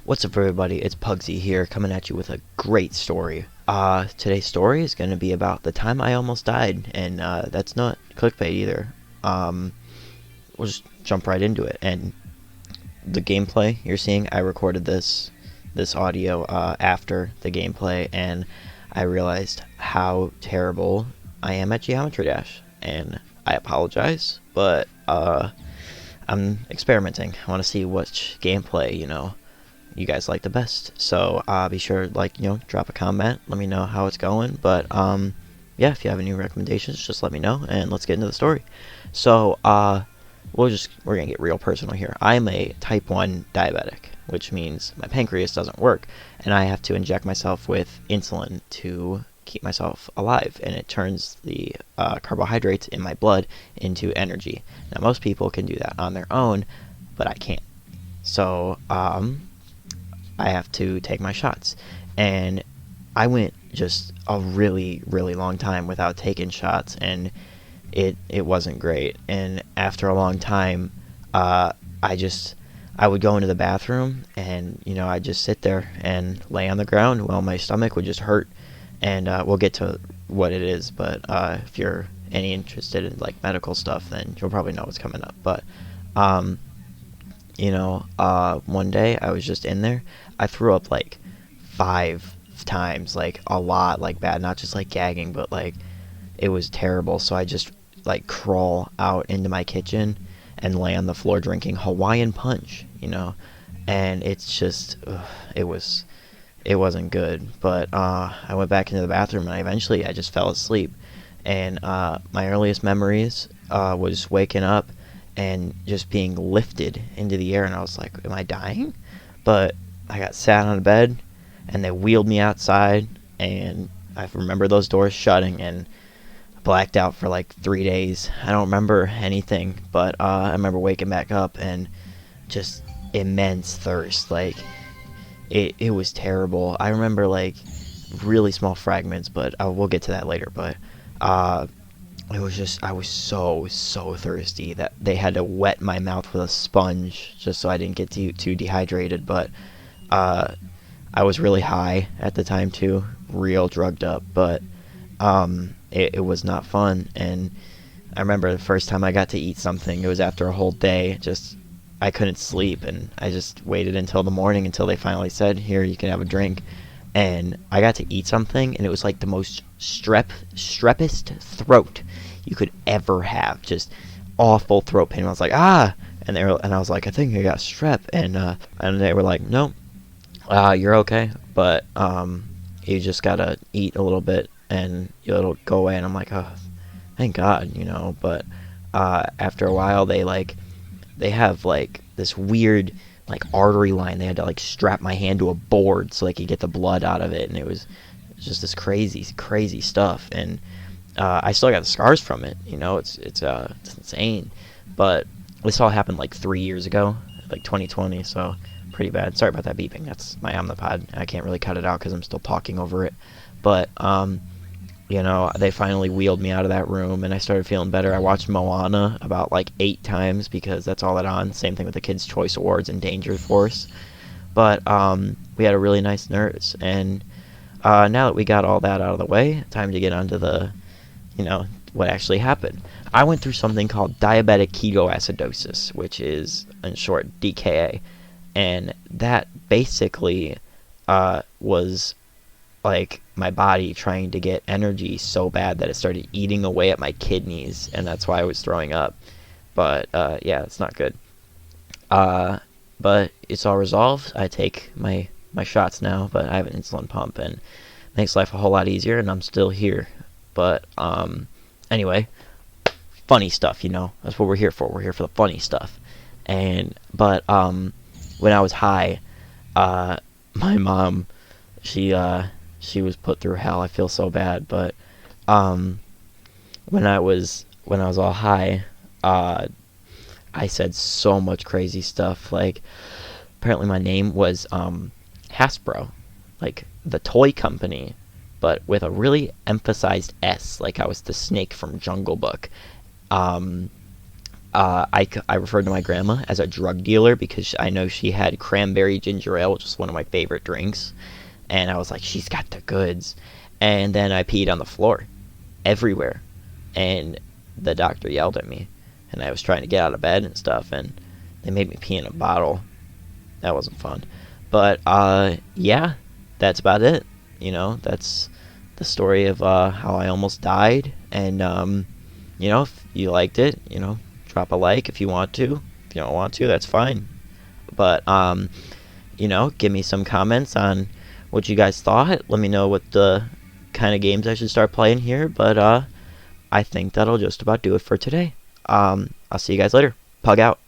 What's up, everybody? It's Pugsy here, coming at you with a great story. Today's story is going to be about the time I almost died, and that's not clickbait either. We'll just jump right into it. And the gameplay you're seeing, I recorded this audio after the gameplay, and I realized how terrible I am at Geometry Dash, and I apologize, but I'm experimenting. I want to see which gameplay, you guys like the best. So be sure to drop a comment, let me know how it's going. But yeah, if you have any recommendations, just let me know, and let's get into the story. So we're gonna get real personal here. I'm a type 1 diabetic, which means my pancreas doesn't work, and I have to inject myself with insulin to keep myself alive, and it turns the carbohydrates in my blood into energy. Now, most people can do that on their own, but I can't. So I have to take my shots, and I went just a really, really long time without taking shots, and it wasn't great. And after a long time, I would go into the bathroom, and I'd just sit there and lay on the ground while my stomach would just hurt. And we'll get to what it is, but if you're any interested in medical stuff, then you'll probably know what's coming up. But one day I was just in there. I threw up 5 times, a lot, bad, not just gagging, but it was terrible. So I just crawl out into my kitchen and lay on the floor drinking Hawaiian punch, and it's just it wasn't good. But I went back into the bathroom, and I just fell asleep. And my earliest memories was waking up and just being lifted into the air, and I was like, am I dying? But I got sat on a bed, and they wheeled me outside, and I remember those doors shutting, and blacked out for 3 days. I don't remember anything, but I remember waking back up and just immense thirst. It was terrible. I remember really small fragments, but we'll get to that later. But it was just, I was so thirsty that they had to wet my mouth with a sponge just so I didn't get too dehydrated. But I was really high at the time too, real drugged up. But it was not fun. And I remember the first time I got to eat something, it was after a whole day. I couldn't sleep, and I just waited until the morning until they finally said, here, you can have a drink. And I got to eat something, and it was the most streppest throat you could ever have. Just awful throat pain. I was like, ah! And I was like, I think I got strep. And they were like, nope, you're okay, but you just gotta eat a little bit, and it'll go away. And I'm like, oh, thank God, But after a while, they have this weird artery line. They had to strap my hand to a board so they could get the blood out of it, and it was just this crazy stuff. And I still got the scars from it. It's insane. But this all happened 3 years ago, 2020. So pretty bad. Sorry about that beeping. That's my Omnipod. I can't really cut it out because I'm still talking over it. But they finally wheeled me out of that room, and I started feeling better. I watched Moana about 8 times because that's all it on. Same thing with the Kids' Choice Awards and Danger Force. But we had a really nice nurse, and now that we got all that out of the way, time to get onto the, what actually happened. I went through something called diabetic ketoacidosis, which is, in short, DKA. And that basically was my body trying to get energy so bad that it started eating away at my kidneys, and that's why I was throwing up. But yeah, it's not good. But it's all resolved. I take my shots now, but I have an insulin pump, and it makes life a whole lot easier, and I'm still here. But anyway, funny stuff, that's what we're here for. We're here for the funny stuff. But when I was high, my mom, she was put through hell. I feel so bad. But when I was all high, I said so much crazy stuff. Apparently my name was Hasbro, the toy company, but with a really emphasized S, I was the snake from Jungle Book. I referred to my grandma as a drug dealer because I know she had cranberry ginger ale, which is one of my favorite drinks. And I was like, she's got the goods. And then I peed on the floor everywhere. And the doctor yelled at me. And I was trying to get out of bed and stuff. And they made me pee in a bottle. That wasn't fun. But, yeah, that's about it. That's the story of how I almost died. And, if you liked it, drop a like if you want to. If you don't want to, that's fine. But, give me some comments on what you guys thought. Let me know what the kind of games I should start playing here. But I think that'll just about do it for today. I'll see you guys later. Pug out.